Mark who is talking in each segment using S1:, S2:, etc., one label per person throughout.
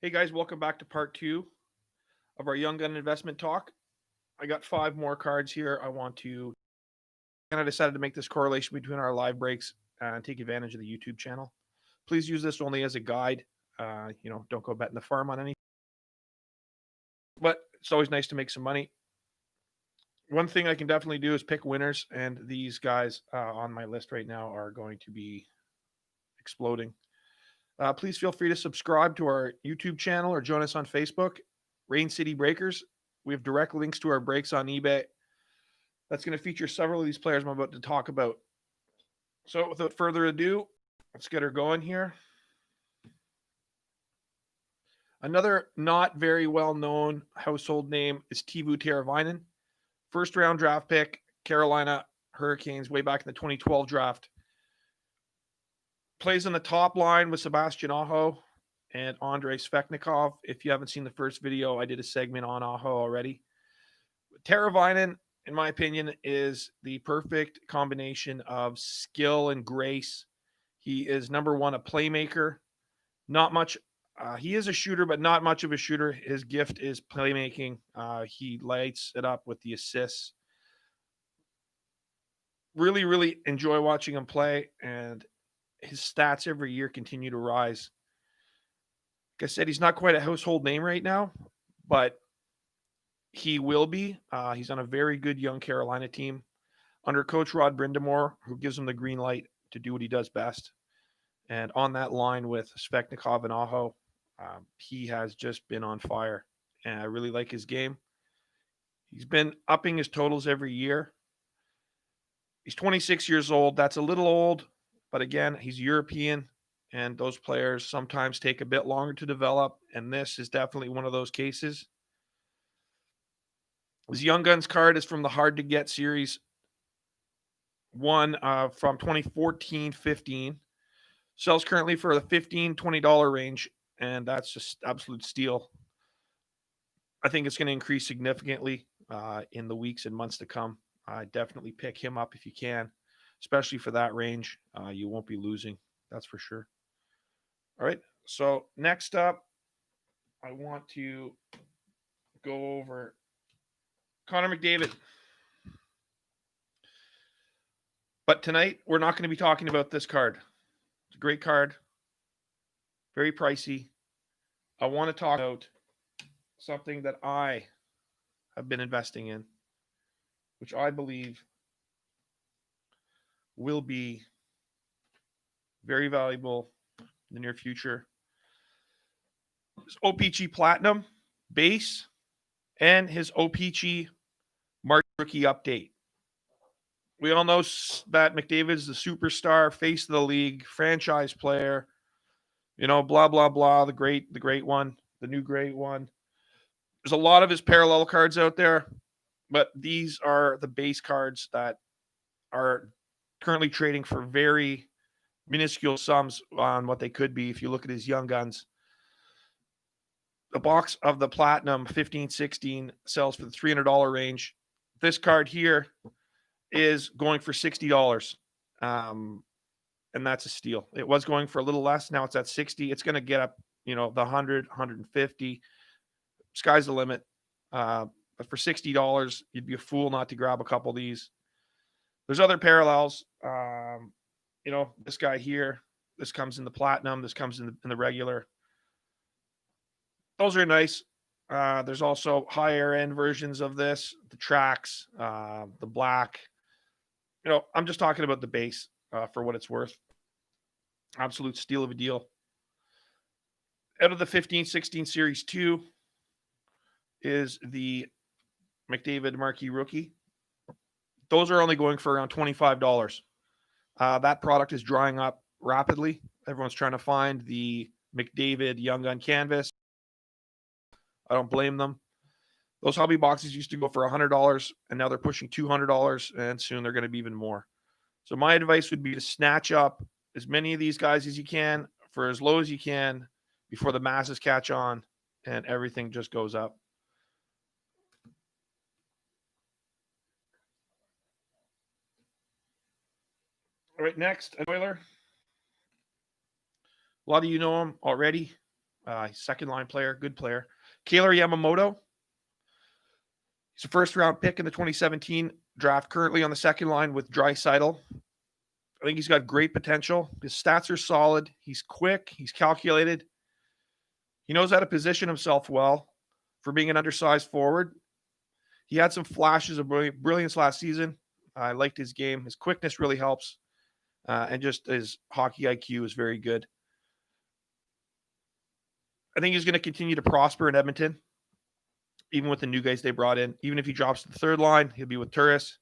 S1: Hey guys, welcome back to part two of our Young Gun investment talk. I got five more cards here. I decided to make this correlation between our live breaks and take advantage of the YouTube channel. Please use this only as a guide. Don't go betting the farm on anything. But it's always nice to make some money. One thing I can definitely do is pick winners, and these guys on my list right now are going to be exploding. Please feel free to subscribe to our YouTube channel or join us on Facebook, RainCityBreakers. We have direct links to our breaks on eBay. That's going to feature several of these players I'm about to talk about. So without further ado, let's get her going here. Another not very well-known household name is Teuvo Teravainen. First-round draft pick, Carolina Hurricanes, way back in the 2012 draft. Plays on the top line with Sebastian Aho and Andrei Svechnikov. If you haven't seen the first video, I did a segment on Aho already. Teravainen, in my opinion, is the perfect combination of skill and grace. He is, number one, a playmaker. Not much. He is a shooter, but not much of a shooter. His gift is playmaking. He lights it up with the assists. Really, really enjoy watching him play, and his stats every year continue to rise. Like I said, he's not quite a household name right now, but he will be. He's on a very good young Carolina team under Coach Rod Brindamore, who gives him the green light to do what he does best. And on that line with Svechnikov and Aho, he has just been on fire. And I really like his game. He's been upping his totals every year. He's 26 years old. That's a little old, but again, he's European, and those players sometimes take a bit longer to develop, and this is definitely one of those cases. His Young Guns card is from the Hard to Get series, one from 2014-15. Sells currently for the $15, $20 range, and that's just absolute steal. I think it's going to increase significantly in the weeks and months to come. Definitely pick him up if you can, especially for that range. You won't be losing, that's for sure. All right, so next up, I want to go over Connor McDavid. But tonight, we're not going to be talking about this card. It's a great card, very pricey. I want to talk about something that I have been investing in, which I believe will be very valuable in the near future. His OPG Platinum base and his OPG March rookie update. We all know that McDavid is the superstar, face of the league, franchise player, blah, blah, blah, the great one, the new great one. There's a lot of his parallel cards out there, but these are the base cards that are currently trading for very minuscule sums on what they could be if you look at his Young Guns. The box of the Platinum 15-16 sells for the $300 range. This card here is going for $60. And that's a steal. It was going for a little less. Now it's at 60. It's going to get up, the 100, 150. Sky's the limit. But for $60, you'd be a fool not to grab a couple of these. There's other parallels. This guy here, this comes in the Platinum. This comes in the regular. Those are nice. There's also higher end versions of this, the tracks, the black. I'm just talking about the base for what it's worth. Absolute steal of a deal. Out of the 15-16 Series 2 is the McDavid Marquee Rookie. Those are only going for around $25. That product is drying up rapidly. Everyone's trying to find the McDavid Young Gun canvas. I don't blame them. Those hobby boxes used to go for $100, and now they're pushing $200, and soon they're going to be even more. So my advice would be to snatch up as many of these guys as you can for as low as you can before the masses catch on and everything just goes up. All right, next, Oiler. A lot of you know him already. Second line player, good player. Kaylor Yamamoto. He's a first-round pick in the 2017 draft, currently on the second line with Draisaitl. I think he's got great potential. His stats are solid. He's quick. He's calculated. He knows how to position himself well for being an undersized forward. He had some flashes of brilliance last season. I liked his game. His quickness really helps. And just his hockey IQ is very good. I think he's going to continue to prosper in Edmonton, even with the new guys they brought in. Even if he drops to the third line, he'll be with Turris.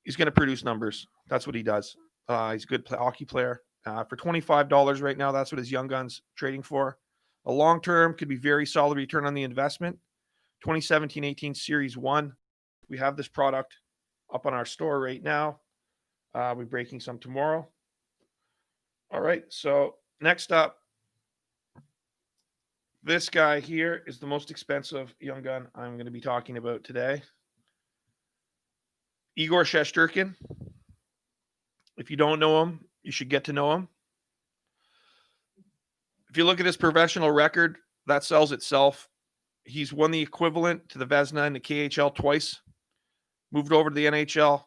S1: He's going to produce numbers. That's what he does. He's a good hockey player. For $25 right now, that's what his young gun's trading for. A long term could be very solid return on the investment. 2017-18 Series 1. We have this product up on our store right now. We're breaking some tomorrow. All right, so next up, this guy here is the most expensive young gun I'm going to be talking about today. Igor Shesterkin. If you don't know him, you should get to know him. If you look at his professional record, that sells itself. He's won the equivalent to the Vezina in the KHL twice. Moved over to the NHL.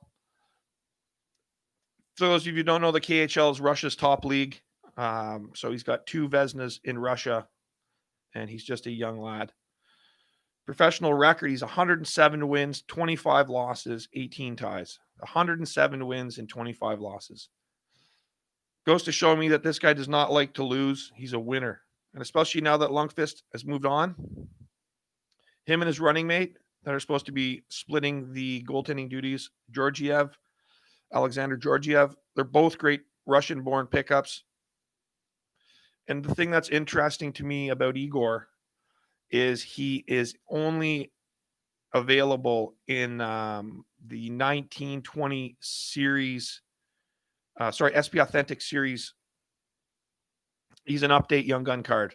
S1: For those of you who don't know, the KHL is Russia's top league. So he's got 2 Vezinas in Russia, and he's just a young lad. Professional record, he's 107 wins, 25 losses, 18 ties. 107 wins and 25 losses. Goes to show me that this guy does not like to lose. He's a winner. And especially now that Lundqvist has moved on, him and his running mate that are supposed to be splitting the goaltending duties, Alexander Georgiev, they're both great Russian-born pickups. And the thing that's interesting to me about Igor is he is only available in the 1920 series, SP Authentic series. He's an update young gun card.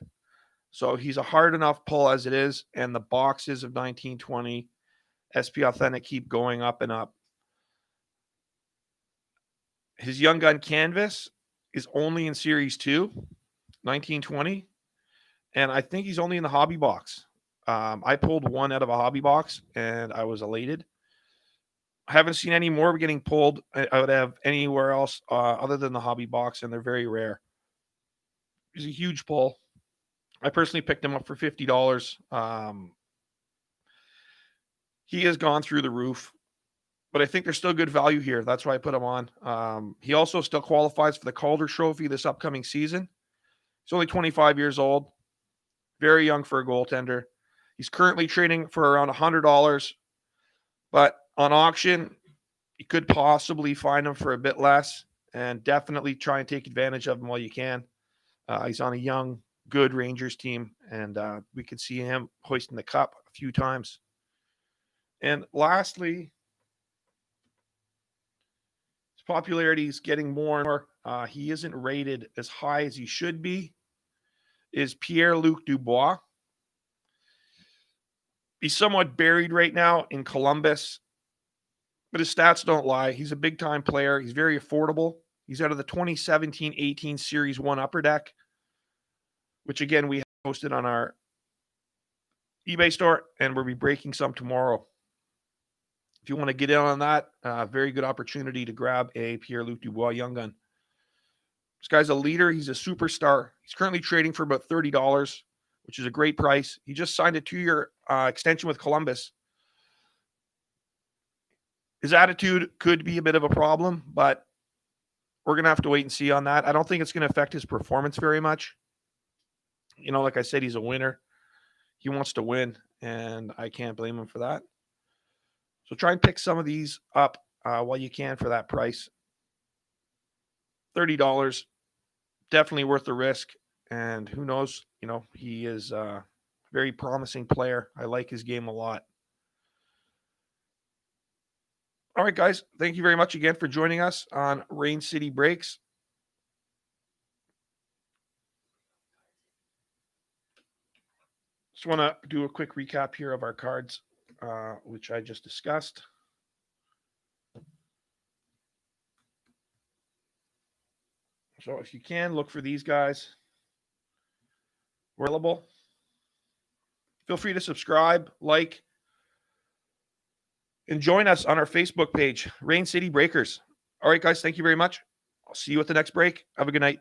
S1: So he's a hard enough pull as it is, and the boxes of 1920 SP Authentic keep going up and up. His young gun canvas is only in Series 2, 1920, and I think he's only in the hobby box. I pulled one out of a hobby box, and I was elated. I haven't seen any more getting pulled out of anywhere else other than the hobby box, and they're very rare. He's a huge pull. I personally picked him up for $50. He has gone through the roof, but I think there's still good value here. That's why I put him on. He also still qualifies for the Calder Trophy this upcoming season. He's only 25 years old, very young for a goaltender. He's currently trading for around $100, but on auction, you could possibly find him for a bit less, and definitely try and take advantage of him while you can. He's on a young, good Rangers team, and we could see him hoisting the cup a few times. And lastly, his popularity is getting more and more. He isn't rated as high as he should be. Is Pierre-Luc Dubois. He's somewhat buried right now in Columbus, but his stats don't lie. He's a big-time player. He's very affordable. He's out of the 2017-18 Series 1 Upper Deck, which, again, we posted on our eBay store, and we'll be breaking some tomorrow. If you want to get in on that, very good opportunity to grab a Pierre-Luc Dubois Young Gun. This guy's a leader. He's a superstar. He's currently trading for about $30, which is a great price. He just signed a 2-year extension with Columbus. His attitude could be a bit of a problem, but we're going to have to wait and see on that. I don't think it's going to affect his performance very much. You know, like I said, he's a winner. He wants to win, and I can't blame him for that. So try and pick some of these up while you can for that price. $30, definitely worth the risk. And who knows, you know, he is a very promising player. I like his game a lot. All right, guys, thank you very much again for joining us on Rain City Breaks. Just want to do a quick recap here of our cards, which I just discussed. So if you can, look for these guys. We're available. Feel free to subscribe, like, and join us on our Facebook page, RainCityBreakers. All right, guys, thank you very much. I'll see you at the next break. Have a good night.